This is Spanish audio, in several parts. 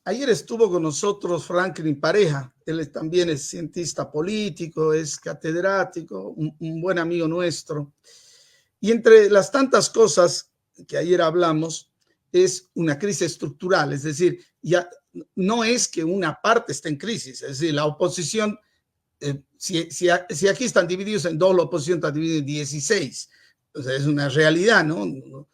ayer estuvo con nosotros Franklin Pareja. Él también es cientista político, es catedrático, un buen amigo nuestro. Y entre las tantas cosas que ayer hablamos, es una crisis estructural, es decir, ya no es que una parte esté en crisis, es decir, la oposición, si aquí están divididos en dos, la oposición está dividida en 16, o sea, es una realidad, ¿no?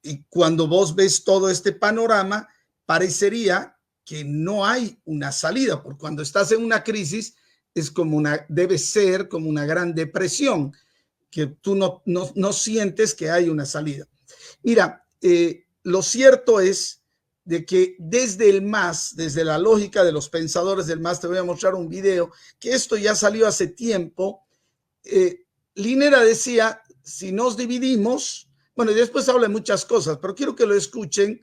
Y cuando vos ves todo este panorama, parecería que no hay una salida, porque cuando estás en una crisis, es como debe ser como una gran depresión, que tú no sientes que hay una salida. Mira, lo cierto es de que desde el MAS, desde la lógica de los pensadores del MAS, te voy a mostrar un video, que esto ya salió hace tiempo. Linera decía, si nos dividimos, bueno, y después habla de muchas cosas, pero quiero que lo escuchen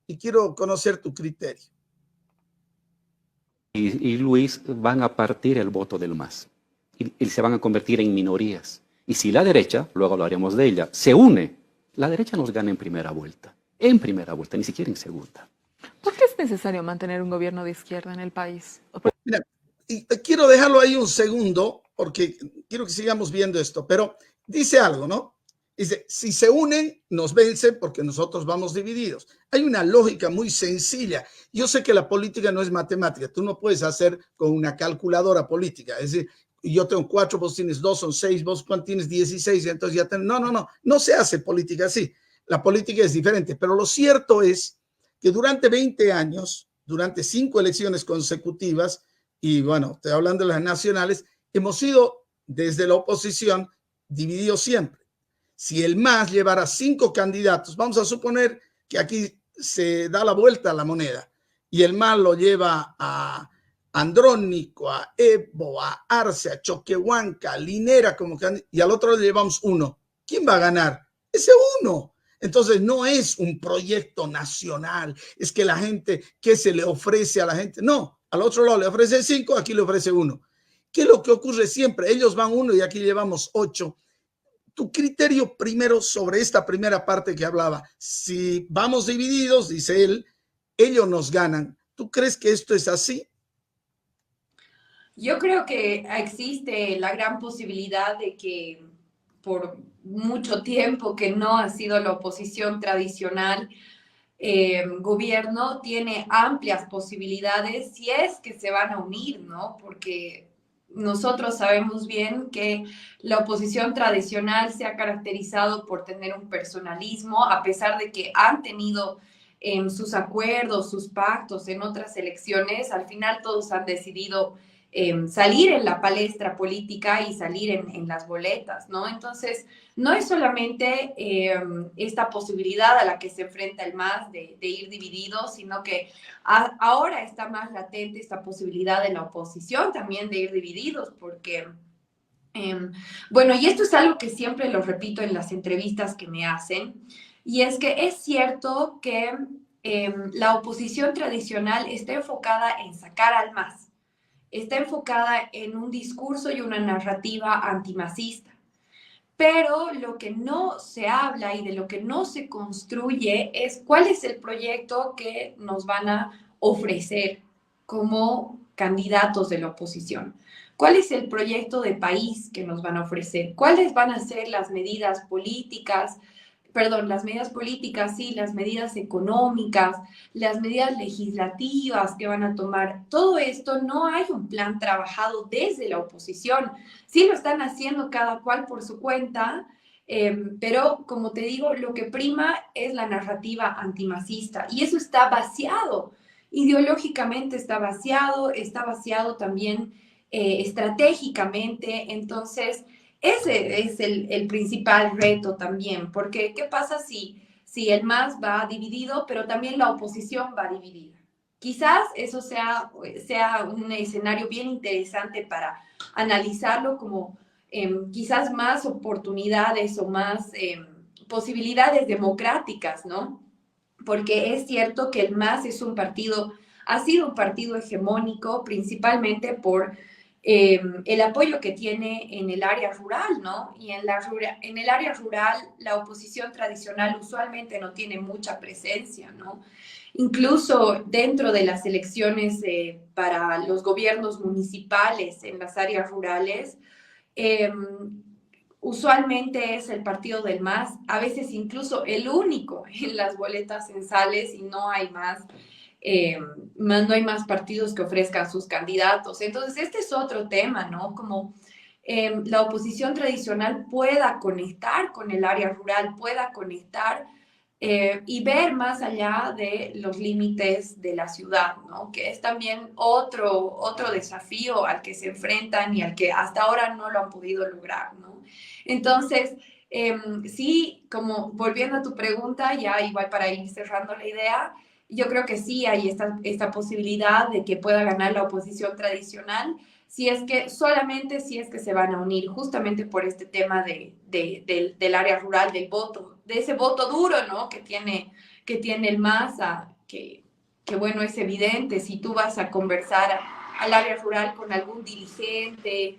y quiero conocer tu criterio. Y Luis van a partir el voto del MAS y se van a convertir en minorías. Y si la derecha, luego hablaremos de ella, se une, la derecha nos gana en primera vuelta, ni siquiera en segunda. ¿Por qué es necesario mantener un gobierno de izquierda en el país? Mira, y quiero dejarlo ahí un segundo, porque quiero que sigamos viendo esto, pero dice algo, ¿no? Dice, si se unen, nos vencen porque nosotros vamos divididos. Hay una lógica muy sencilla. Yo sé que la política no es matemática. Tú no puedes hacer con una calculadora política. Es decir, yo tengo 4, vos tienes 2, son 6, vos tienes 16, entonces ya tenés... No se hace política así. La política es diferente, pero lo cierto es que durante 20 años, durante 5 elecciones consecutivas, y bueno, estoy hablando de las nacionales, hemos sido desde la oposición divididos siempre. Si el MAS llevara 5 candidatos, vamos a suponer que aquí se da la vuelta a la moneda y el MAS lo lleva a Andrónico, a Evo, a Arce, a Choquehuanca, a Linera, y al otro le llevamos uno. ¿Quién va a ganar? Ese uno. Entonces no es un proyecto nacional, es que la gente, ¿qué se le ofrece a la gente? No, al otro lado le ofrece 5, aquí le ofrece 1. ¿Qué es lo que ocurre siempre? Ellos van 1 y aquí llevamos 8. Tu criterio primero sobre esta primera parte que hablaba. Si vamos divididos, dice él, ellos nos ganan. ¿Tú crees que esto es así? Yo creo que existe la gran posibilidad de que por mucho tiempo que no ha sido la oposición tradicional, gobierno tiene amplias posibilidades si es que se van a unir, ¿no? Porque nosotros sabemos bien que la oposición tradicional se ha caracterizado por tener un personalismo, a pesar de que han tenido sus acuerdos, sus pactos en otras elecciones, al final todos han decidido salir en la palestra política y salir en las boletas, ¿no? Entonces, no es solamente esta posibilidad a la que se enfrenta el MAS de ir dividido, sino que ahora está más latente esta posibilidad de la oposición también de ir divididos, porque, bueno, y esto es algo que siempre lo repito en las entrevistas que me hacen, y es que es cierto que la oposición tradicional está enfocada en sacar al MAS, está enfocada en un discurso y una narrativa antimacista. Pero lo que no se habla y de lo que no se construye es cuál es el proyecto que nos van a ofrecer como candidatos de la oposición. ¿Cuál es el proyecto de país que nos van a ofrecer? ¿Cuáles van a ser las medidas políticas? Las medidas políticas, sí, las medidas económicas, las medidas legislativas que van a tomar. Todo esto no hay un plan trabajado desde la oposición. Sí lo están haciendo cada cual por su cuenta, pero como te digo, lo que prima es la narrativa antimacista y eso está vaciado. Ideológicamente está vaciado también estratégicamente. Entonces, ese es el principal reto también, porque ¿qué pasa si el MAS va dividido, pero también la oposición va dividida? Quizás eso sea un escenario bien interesante para analizarlo como quizás más oportunidades o más posibilidades democráticas, ¿no? Porque es cierto que el MAS ha sido un partido hegemónico principalmente por el apoyo que tiene en el área rural, ¿no? Y en el área rural la oposición tradicional usualmente no tiene mucha presencia, ¿no? Incluso dentro de las elecciones para los gobiernos municipales en las áreas rurales, eh, usualmente es el partido del MAS, a veces incluso el único en las boletas censales y no hay más. No hay más partidos que ofrezcan sus candidatos. Entonces, este es otro tema, ¿no? Como la oposición tradicional pueda conectar con el área rural, pueda conectar y ver más allá de los límites de la ciudad, ¿no? Que es también otro desafío al que se enfrentan y al que hasta ahora no lo han podido lograr, ¿no? Entonces, sí, como volviendo a tu pregunta, ya igual para ir cerrando la idea, yo creo que sí hay esta posibilidad de que pueda ganar la oposición tradicional, si es que solamente si es que se van a unir justamente por este tema del área rural, del voto, de ese voto duro, ¿no? Que tiene el MASA, que bueno, es evidente, si tú vas a conversar al área rural con algún dirigente,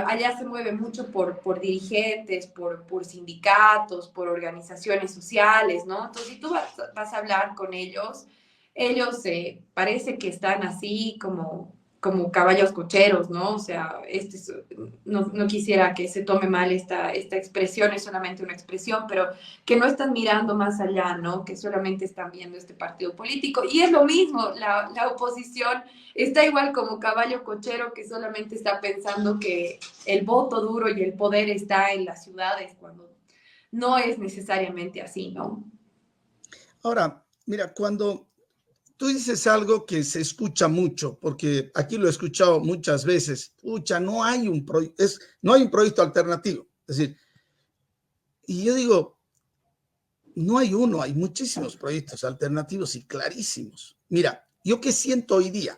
allá se mueve mucho por dirigentes, por sindicatos, por organizaciones sociales, ¿no? Entonces, si tú vas a hablar con ellos, ellos parece que están así como caballos cocheros, ¿no? O sea, no quisiera que se tome mal esta expresión, es solamente una expresión, pero que no están mirando más allá, ¿no? Que solamente están viendo este partido político. Y es lo mismo, la oposición está igual como caballo cochero que solamente está pensando que el voto duro y el poder está en las ciudades, cuando no es necesariamente así, ¿no? Ahora, mira, cuando tú dices algo que se escucha mucho, porque aquí lo he escuchado muchas veces, escucha, no hay un proyecto alternativo. Es decir, y yo digo, no hay uno, hay muchísimos proyectos alternativos y clarísimos. Mira, yo qué siento hoy día.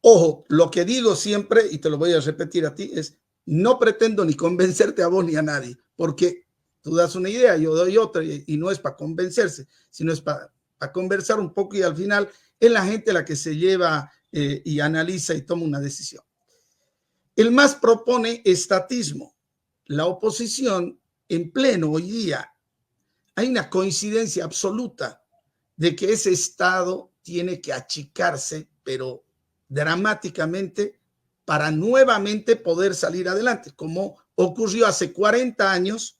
Ojo, lo que digo siempre, y te lo voy a repetir a ti, es no pretendo ni convencerte a vos ni a nadie, porque tú das una idea, yo doy otra, y no es para convencerse, sino es para conversar un poco y al final es la gente la que se lleva y analiza y toma una decisión. El MAS propone estatismo. La oposición en pleno hoy día, hay una coincidencia absoluta de que ese Estado tiene que achicarse, pero dramáticamente, para nuevamente poder salir adelante, como ocurrió hace 40 años,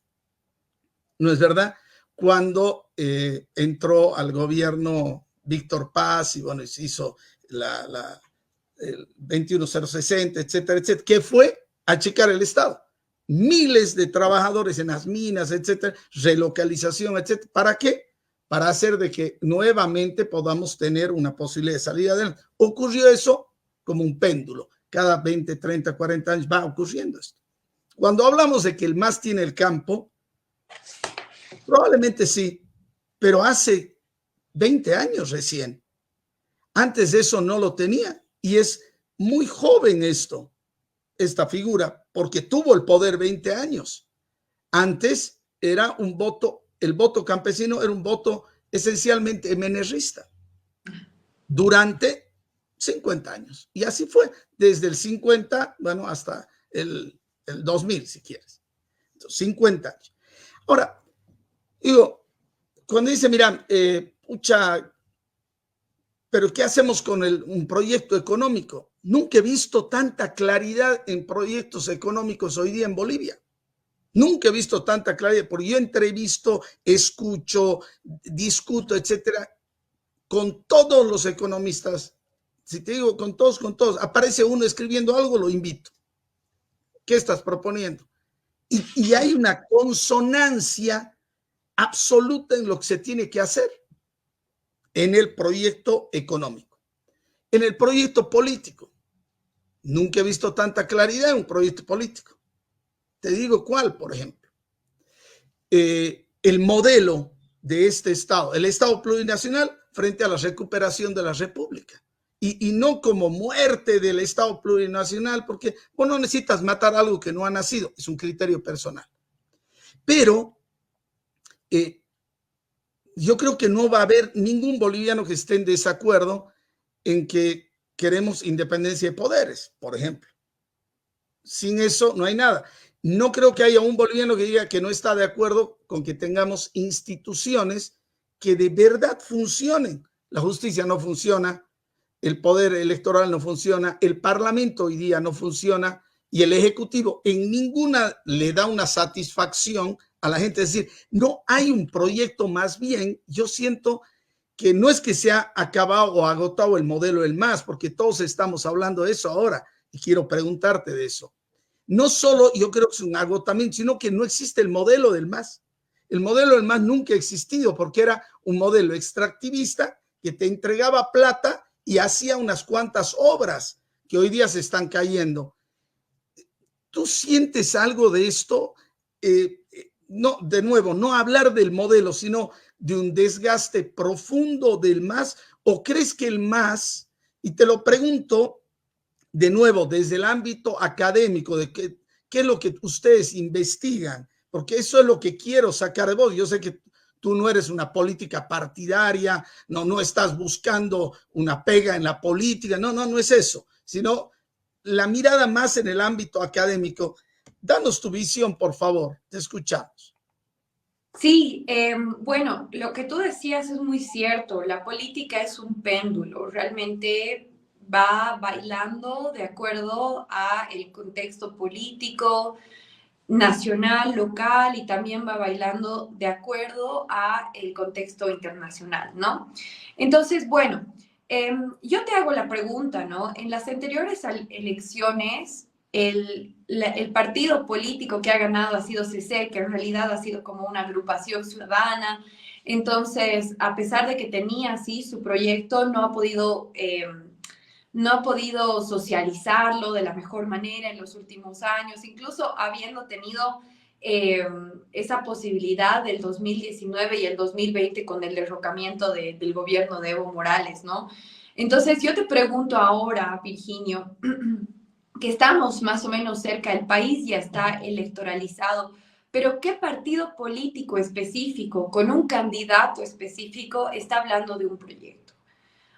¿no es verdad? Cuando entró al gobierno Víctor Paz y bueno, se hizo el 21060, etcétera, etcétera, que fue achicar el Estado. Miles de trabajadores en las minas, etcétera, relocalización, etcétera. ¿Para qué? Para hacer de que nuevamente podamos tener una posibilidad de salir adelante. Ocurrió eso como un péndulo. Cada 20, 30, 40 años va ocurriendo esto. Cuando hablamos de que el MAS tiene el campo, probablemente sí, pero hace 20 años recién. Antes de eso no lo tenía y es muy joven esta figura, porque tuvo el poder 20 años. Antes era un voto, el voto campesino era un voto esencialmente MNRista durante 50 años. Y así fue, desde el 50, bueno, hasta el 2000, si quieres. Entonces, 50 años. Ahora, digo, cuando dice, mira, pero ¿qué hacemos con un proyecto económico? Nunca he visto tanta claridad en proyectos económicos hoy día en Bolivia. Nunca he visto tanta claridad, porque yo entrevisto, escucho, discuto, etcétera, con todos los economistas. Si te digo con todos, aparece uno escribiendo algo, lo invito. ¿Qué estás proponiendo? Y hay una consonancia absoluta en lo que se tiene que hacer en el proyecto económico. En el proyecto político, nunca he visto tanta claridad en un proyecto político. Te digo cuál, por ejemplo. El modelo de este Estado, el Estado plurinacional frente a la recuperación de la República. Y no como muerte del Estado plurinacional, porque vos no necesitas matar algo que no ha nacido, es un criterio personal. Pero yo creo que no va a haber ningún boliviano que esté en desacuerdo en que queremos independencia de poderes, por ejemplo. Sin eso no hay nada. No creo que haya un boliviano que diga que no está de acuerdo con que tengamos instituciones que de verdad funcionen. La justicia no funciona, el poder electoral no funciona, el Parlamento hoy día no funciona y el Ejecutivo en ninguna le da una satisfacción a la gente. Es decir, no hay un proyecto. Más bien, yo siento que no es que se ha acabado o agotado el modelo del MAS, porque todos estamos hablando de eso ahora y quiero preguntarte de eso. No solo yo creo que es un agotamiento, sino que no existe el modelo del MAS. El modelo del MAS nunca ha existido porque era un modelo extractivista que te entregaba plata y hacía unas cuantas obras que hoy día se están cayendo. ¿Tú sientes algo de esto? No, de nuevo, no hablar del modelo, sino de un desgaste profundo del MAS, ¿o crees que el MAS, y te lo pregunto de nuevo desde el ámbito académico, de qué es lo que ustedes investigan? Porque eso es lo que quiero sacar de vos. Yo sé que tú no eres una política partidaria, no estás buscando una pega en la política, no es eso, sino la mirada más en el ámbito académico. Danos tu visión, por favor, te escuchamos. Sí, bueno, lo que tú decías es muy cierto. La política es un péndulo, realmente va bailando de acuerdo a el contexto político nacional, local y también va bailando de acuerdo a el contexto internacional, ¿no? Entonces, bueno, yo te hago la pregunta, ¿no? En las anteriores elecciones, el partido político que ha ganado ha sido CC, que en realidad ha sido como una agrupación ciudadana. Entonces, a pesar de que tenía, sí, su proyecto, no ha podido socializarlo de la mejor manera en los últimos años, incluso habiendo tenido esa posibilidad del 2019 y el 2020 con el derrocamiento del gobierno de Evo Morales, ¿no? Entonces yo te pregunto ahora, Virginio, que estamos más o menos cerca, el país ya está electoralizado, pero ¿qué partido político específico, con un candidato específico, está hablando de un proyecto?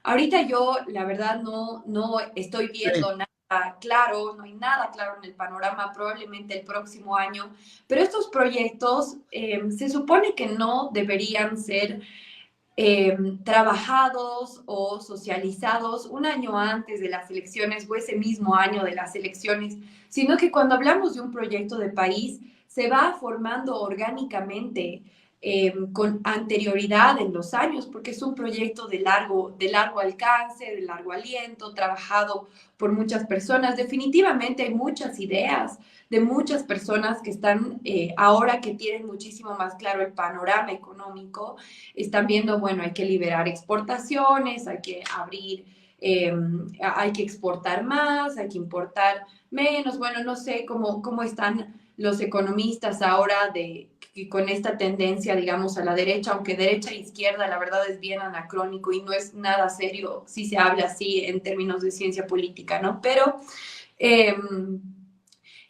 Ahorita yo, la verdad, no estoy viendo Sí. nada claro, no hay nada claro en el panorama, probablemente el próximo año, pero estos proyectos se supone que no deberían ser trabajados o socializados un año antes de las elecciones o ese mismo año de las elecciones, sino que cuando hablamos de un proyecto de país, se va formando orgánicamente con anterioridad en los años, porque es un proyecto de largo alcance, de largo aliento, trabajado por muchas personas. Definitivamente hay muchas ideas de muchas personas que están ahora que tienen muchísimo más claro el panorama económico, están viendo, bueno, hay que liberar exportaciones, hay que abrir, hay que exportar más, hay que importar menos. Bueno, no sé cómo están los economistas ahora con esta tendencia, digamos, a la derecha, aunque derecha e izquierda, la verdad es bien anacrónico y no es nada serio si se habla así en términos de ciencia política, ¿no? Pero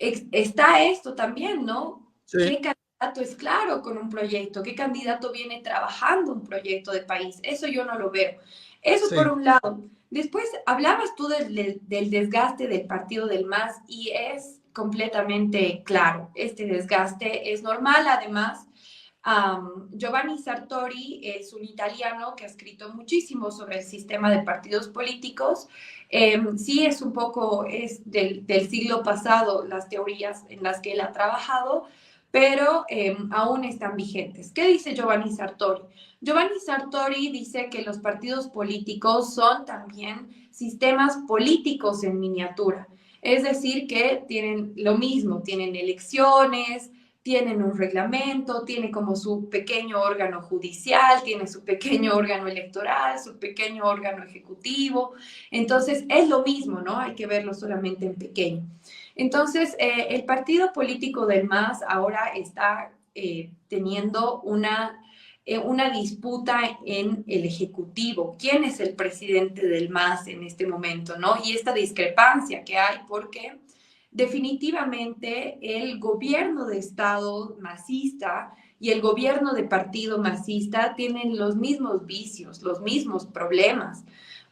está esto también, ¿no? ¿Qué Sí, candidato es claro con un proyecto? ¿Qué candidato viene trabajando un proyecto de país? Eso yo no lo veo. Eso por sí, un lado. Después hablabas tú del desgaste del partido del MAS y es completamente claro. Este desgaste es normal, además. Giovanni Sartori es un italiano que ha escrito muchísimo sobre el sistema de partidos políticos. Sí, es un poco del siglo pasado las teorías en las que él ha trabajado, pero aún están vigentes. ¿Qué dice Giovanni Sartori? Giovanni Sartori dice que los partidos políticos son también sistemas políticos en miniatura. Es decir, que tienen lo mismo, tienen elecciones, tienen un reglamento, tiene como su pequeño órgano judicial, tiene su pequeño órgano electoral, su pequeño órgano ejecutivo. Entonces, es lo mismo, ¿no? Hay que verlo solamente en pequeño. Entonces, el partido político del MAS ahora está teniendo una disputa en el Ejecutivo. ¿Quién es el presidente del MAS en este momento, no? Y esta discrepancia que hay porque definitivamente el gobierno de Estado masista y el gobierno de partido masista tienen los mismos vicios, los mismos problemas,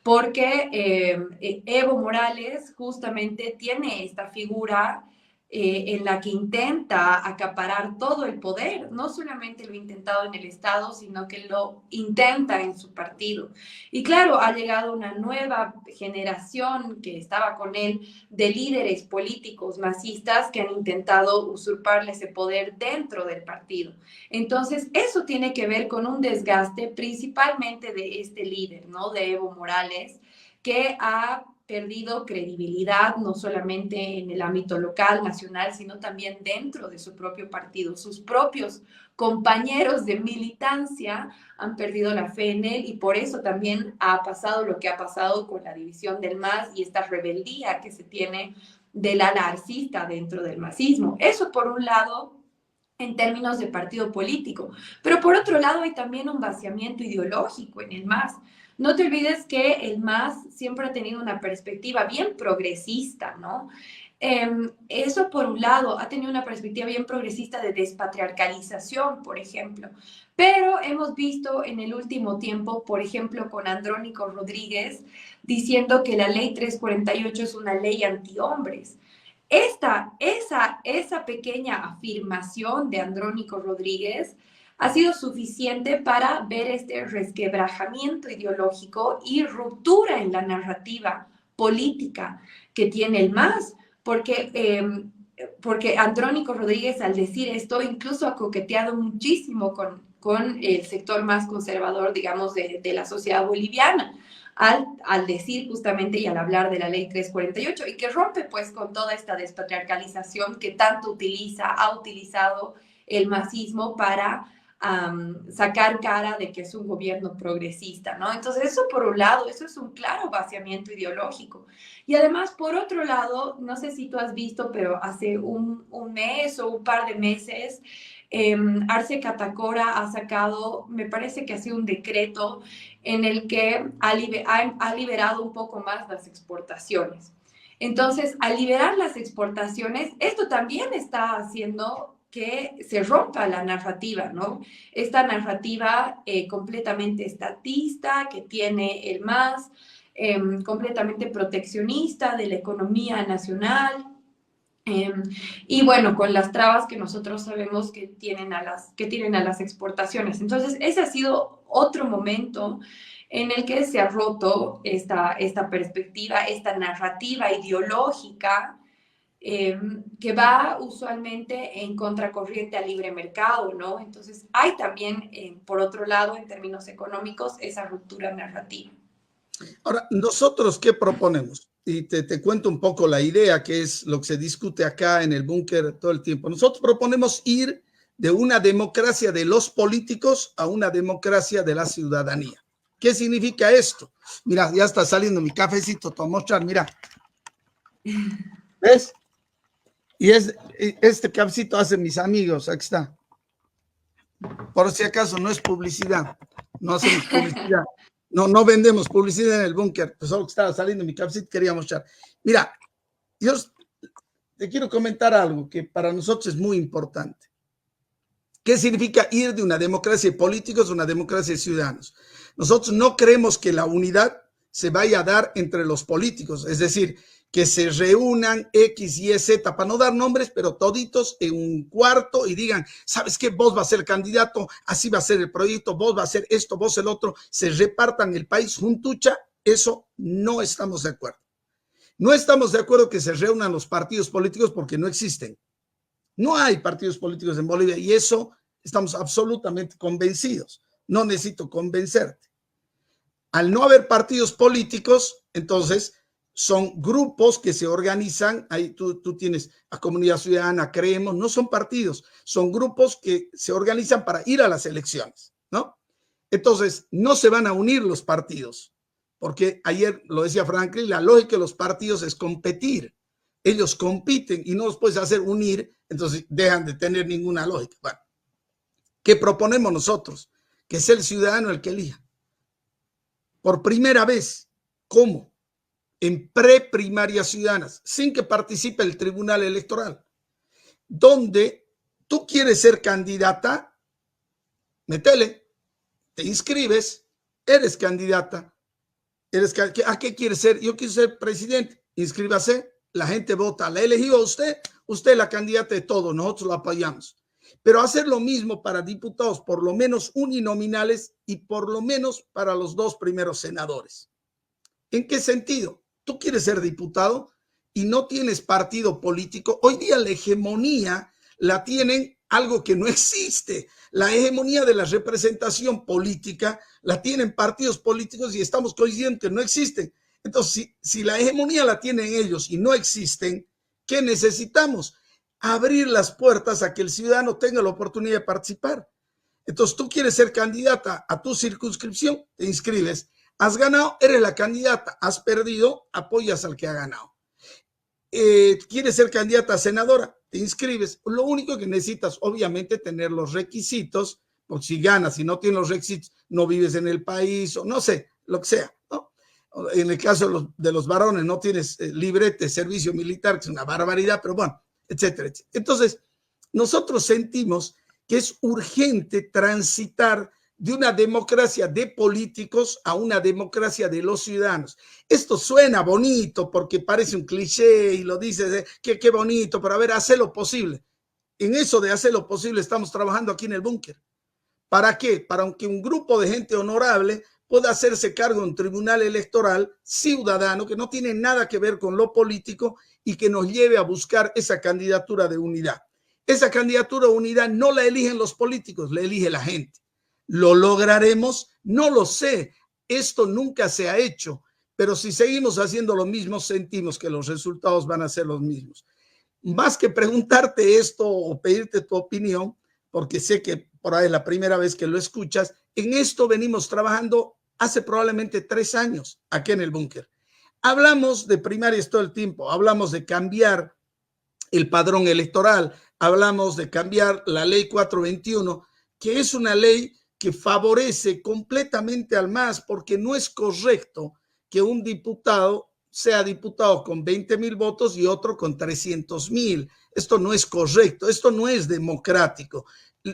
porque Evo Morales justamente tiene esta figura en la que intenta acaparar todo el poder. No solamente lo ha intentado en el Estado, sino que lo intenta en su partido. Y claro, ha llegado una nueva generación que estaba con él de líderes políticos masistas que han intentado usurparle ese poder dentro del partido. Entonces, eso tiene que ver con un desgaste principalmente de este líder, ¿no? De Evo Morales, que ha perdido credibilidad no solamente en el ámbito local, nacional, sino también dentro de su propio partido. Sus propios compañeros de militancia han perdido la fe en él y por eso también ha pasado lo que ha pasado con la división del MAS y esta rebeldía que se tiene del ala arcista dentro del masismo. Eso por un lado en términos de partido político, pero por otro lado hay también un vaciamiento ideológico en el MAS. No te olvides que el MAS siempre ha tenido una perspectiva bien progresista, ¿no? Eso por un lado, ha tenido una perspectiva bien progresista de despatriarcalización, por ejemplo, pero hemos visto en el último tiempo, por ejemplo, con Andrónico Rodríguez, diciendo que la ley 348 es una ley antihombres. Esa pequeña afirmación de Andrónico Rodríguez ha sido suficiente para ver este resquebrajamiento ideológico y ruptura en la narrativa política que tiene el MAS, porque Andrónico Rodríguez al decir esto incluso ha coqueteado muchísimo con el sector más conservador, digamos, de la sociedad boliviana. Al decir justamente y al hablar de la ley 348 y que rompe pues con toda esta despatriarcalización que tanto ha utilizado el masismo para sacar cara de que es un gobierno progresista, ¿no? Entonces eso por un lado, eso es un claro vaciamiento ideológico. Y además, por otro lado, no sé si tú has visto, pero hace un mes o un par de meses, Arce Catacora ha sacado, me parece que ha sido un decreto en el que ha liberado un poco más las exportaciones. Entonces, al liberar las exportaciones, esto también está haciendo que se rompa la narrativa, ¿no? Esta narrativa completamente estatista que tiene el MAS, completamente proteccionista de la economía nacional, y bueno, con las trabas que nosotros sabemos que tienen a las exportaciones. Entonces, ese ha sido otro momento en el que se ha roto esta perspectiva, esta narrativa ideológica que va usualmente en contracorriente al libre mercado, ¿no? Entonces, hay también, por otro lado, en términos económicos, esa ruptura narrativa. Ahora, ¿nosotros qué proponemos? Y te cuento un poco la idea, que es lo que se discute acá en el búnker todo el tiempo. Nosotros proponemos ir de una democracia de los políticos a una democracia de la ciudadanía. ¿Qué significa esto? Mira, ya está saliendo mi cafecito, te voy a mostrar, mira. ¿Ves? Y este cafecito hace mis amigos, aquí está. Por si acaso, no es publicidad, no hacemos publicidad. No vendemos publicidad en el búnker, pues solo que estaba saliendo mi cafecito, quería mostrar. Mira, yo te quiero comentar algo que para nosotros es muy importante. ¿Qué significa ir de una democracia de políticos a una democracia de ciudadanos? Nosotros no creemos que la unidad se vaya a dar entre los políticos, es decir, que se reúnan X, Y, Z, para no dar nombres, pero toditos en un cuarto y digan, ¿sabes qué? Vos vas a ser candidato, así va a ser el proyecto, vos vas a hacer esto, vos el otro, se repartan el país juntucha, eso no estamos de acuerdo. No estamos de acuerdo que se reúnan los partidos políticos porque no existen. No hay partidos políticos en Bolivia y eso estamos absolutamente convencidos. No necesito convencerte. Al no haber partidos políticos, entonces son grupos que se organizan, ahí tú tienes a Comunidad Ciudadana, Creemos, no son partidos, son grupos que se organizan para ir a las elecciones, ¿no? Entonces, no se van a unir los partidos, porque ayer lo decía Franklin, la lógica de los partidos es competir. Ellos compiten y no los puedes hacer unir, entonces dejan de tener ninguna lógica. Bueno, ¿qué proponemos nosotros? Que sea el ciudadano el que elija. Por primera vez, ¿cómo? En preprimarias ciudadanas, sin que participe el Tribunal Electoral, donde tú quieres ser candidata, métele, te inscribes, eres candidata, ¿a qué quieres ser? Yo quiero ser presidente, inscríbase, la gente vota, ¿la ha elegido a usted usted es la candidata de todo, nosotros la apoyamos. Pero hacer lo mismo para diputados, por lo menos uninominales y por lo menos para los 2 primeros senadores. ¿En qué sentido? Tú quieres ser diputado y no tienes partido político. Hoy día la hegemonía la tienen algo que no existe. La hegemonía de la representación política la tienen partidos políticos y estamos coincidiendo que no existen. Entonces, si la hegemonía la tienen ellos y no existen, ¿qué necesitamos? Abrir las puertas a que el ciudadano tenga la oportunidad de participar. Entonces, tú quieres ser candidata a tu circunscripción, te inscribes. Has ganado, eres la candidata. Has perdido, apoyas al que ha ganado. Quieres ser candidata a senadora, te inscribes. Lo único que necesitas, obviamente, tener los requisitos, porque si ganas, si no tienes los requisitos, no vives en el país, o no sé, lo que sea, ¿no? En el caso de los varones, no tienes librete, servicio militar, que es una barbaridad, pero bueno, etcétera, etcétera. Entonces, nosotros sentimos que es urgente transitar de una democracia de políticos a una democracia de los ciudadanos. Esto suena bonito porque parece un cliché y lo dices, qué bonito, pero a ver, hace lo posible. En eso de hacer lo posible estamos trabajando aquí en el búnker. ¿Para qué? Para que un grupo de gente honorable pueda hacerse cargo de un tribunal electoral ciudadano que no tiene nada que ver con lo político y que nos lleve a buscar esa candidatura de unidad. Esa candidatura de unidad no la eligen los políticos, la elige la gente. ¿Lo lograremos? No lo sé. Esto nunca se ha hecho, pero si seguimos haciendo lo mismo, sentimos que los resultados van a ser los mismos. Más que preguntarte esto o pedirte tu opinión, porque sé que por ahí es la primera vez que lo escuchas, en esto venimos trabajando hace probablemente 3 años aquí en el búnker. Hablamos de primarias todo el tiempo, hablamos de cambiar el padrón electoral, hablamos de cambiar la ley 421, que es una ley que favorece completamente al MAS, porque no es correcto que un diputado sea diputado con 20,000 votos y otro con 300,000. Esto no es correcto, esto no es democrático.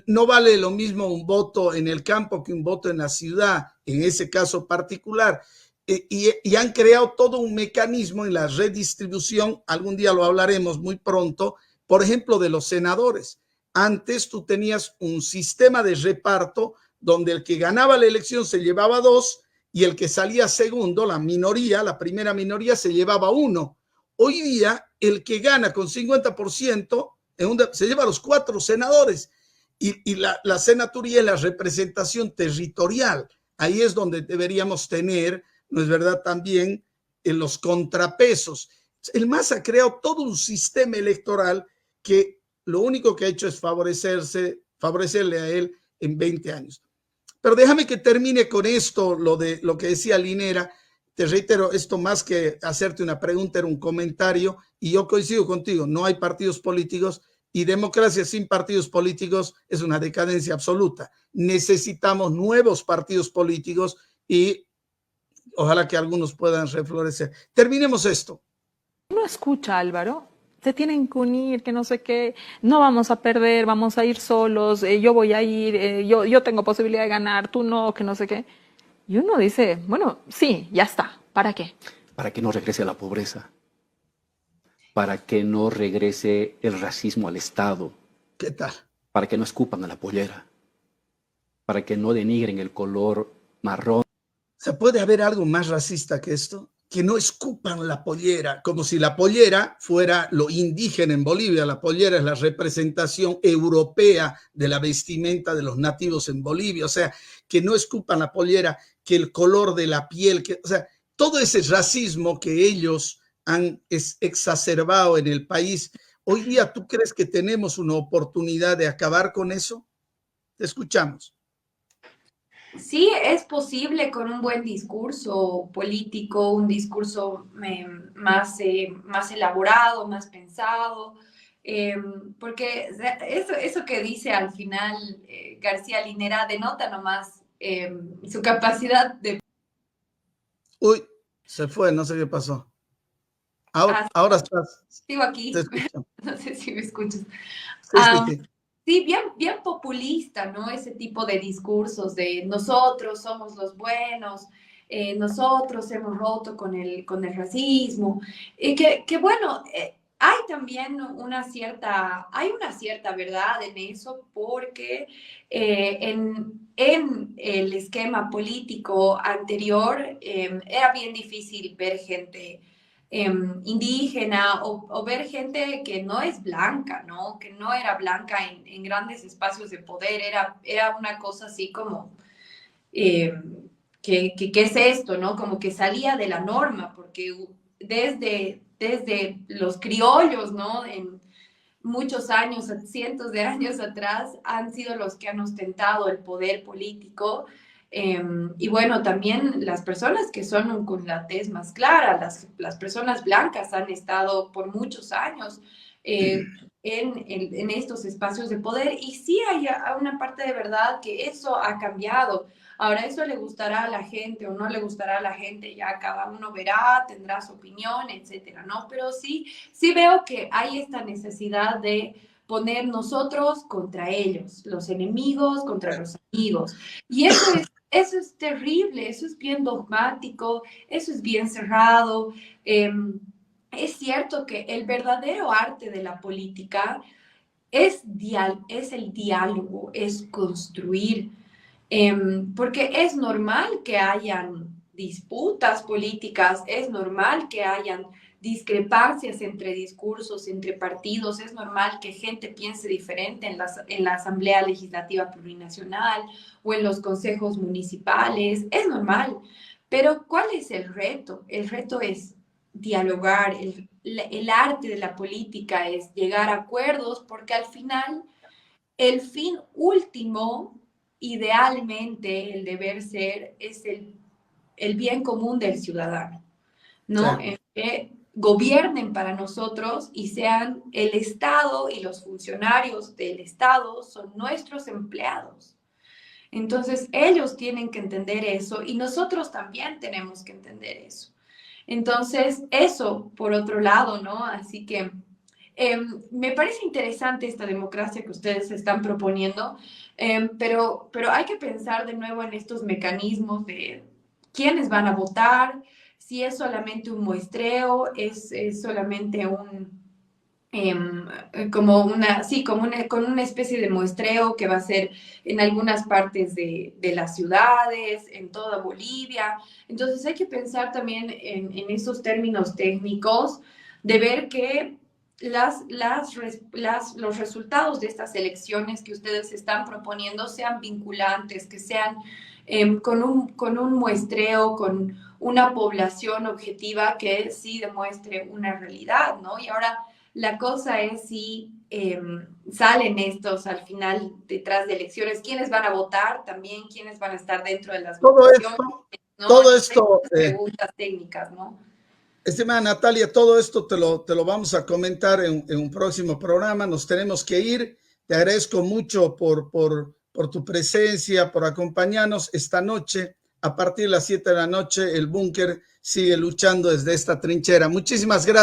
No vale lo mismo un voto en el campo que un voto en la ciudad, en ese caso particular. Y han creado todo un mecanismo en la redistribución, algún día lo hablaremos muy pronto, por ejemplo, de los senadores. Antes tú tenías un sistema de reparto donde el que ganaba la elección se llevaba 2 y el que salía segundo, la minoría, la primera minoría, se llevaba 1. Hoy día, el que gana con 50% se lleva a los 4 senadores y la senaturía es la representación territorial. Ahí es donde deberíamos tener, ¿no es verdad?, también en los contrapesos. El MAS ha creado todo un sistema electoral que lo único que ha hecho es favorecerle a él en 20 años. Pero déjame que termine con esto, lo que decía Linera. Te reitero, esto más que hacerte una pregunta, era un comentario, y yo coincido contigo, no hay partidos políticos, y democracia sin partidos políticos es una decadencia absoluta. Necesitamos nuevos partidos políticos y ojalá que algunos puedan reflorecer. Terminemos esto. No escucha, Álvaro. Se tienen que unir, que no sé qué, no vamos a perder, vamos a ir solos, yo voy a ir, yo tengo posibilidad de ganar, tú no, que no sé qué. Y uno dice, bueno, sí, ya está, ¿para qué? Para que no regrese la pobreza, para que no regrese el racismo al Estado. ¿Qué tal? Para que no escupan a la pollera, para que no denigren el color marrón. ¿Se puede haber algo más racista que esto? Que no escupan la pollera, como si la pollera fuera lo indígena en Bolivia. La pollera es la representación europea de la vestimenta de los nativos en Bolivia. O sea, que no escupan la pollera, que el color de la piel, o sea, todo ese racismo que ellos han exacerbado en el país. Hoy día, ¿tú crees que tenemos una oportunidad de acabar con eso? Te escuchamos. Sí, es posible con un buen discurso político, un discurso más elaborado, más pensado, porque eso que dice al final García Linera denota nomás su capacidad de... Uy, se fue, no sé qué pasó. Ahora estás. Sigo aquí, Te escucho. no sé si me escuchas. Sí. Sí, bien populista, ¿no? Ese tipo de discursos de nosotros somos los buenos, nosotros hemos roto con el racismo. Que bueno, hay también hay una cierta verdad en eso porque en el esquema político anterior era bien difícil ver gente indígena o ver gente que no es blanca, ¿no? Que no era blanca en grandes espacios de poder, era una cosa así como eh, ¿qué es esto, no? Como que salía de la norma, porque desde los criollos, ¿no? En muchos años, cientos de años atrás, han sido los que han ostentado el poder político. Y bueno, también las personas que son con la tez más clara, las personas blancas han estado por muchos años en estos espacios de poder y sí hay una parte de verdad que eso ha cambiado. Ahora, eso le gustará a la gente o no le gustará a la gente, ya cada uno verá, tendrá su opinión, etcétera, ¿no? Pero sí veo que hay esta necesidad de poner nosotros contra ellos, los enemigos contra los amigos. Y eso es terrible, eso es bien dogmático, eso es bien cerrado. Es cierto que el verdadero arte de la política es el diálogo, es construir. Porque es normal que hayan disputas políticas, es normal que hayan discrepancias entre discursos, entre partidos, es normal que gente piense diferente en la Asamblea Legislativa Plurinacional o en los consejos municipales, es normal. Pero ¿cuál es el reto? El reto es dialogar, el arte de la política es llegar a acuerdos porque al final el fin último, idealmente, el deber ser, es el bien común del ciudadano, ¿no? Sí. Que gobiernen para nosotros y sean el Estado y los funcionarios del Estado son nuestros empleados. Entonces, ellos tienen que entender eso y nosotros también tenemos que entender eso. Entonces, eso por otro lado, ¿no? Así que me parece interesante esta democracia que ustedes están proponiendo, pero hay que pensar de nuevo en estos mecanismos de quiénes van a votar, si es solamente un muestreo, es solamente como con una especie de muestreo que va a ser en algunas partes de las ciudades, en toda Bolivia. Entonces hay que pensar también en esos términos técnicos de ver que los resultados de estas elecciones que ustedes están proponiendo sean vinculantes, que sean con un muestreo, con una población objetiva que sí demuestre una realidad, ¿no? Y ahora la cosa es si salen estos al final detrás de elecciones, quiénes van a votar también, quiénes van a estar dentro de las Todo votaciones, esto, ¿no? todo Entonces, esto, preguntas técnicas, ¿no? estimada Natalia, todo esto te lo vamos a comentar en un próximo programa. Nos tenemos que ir. Te agradezco mucho por tu presencia, por acompañarnos esta noche. A partir de las 7 de la noche, el búnker sigue luchando desde esta trinchera. Muchísimas gracias.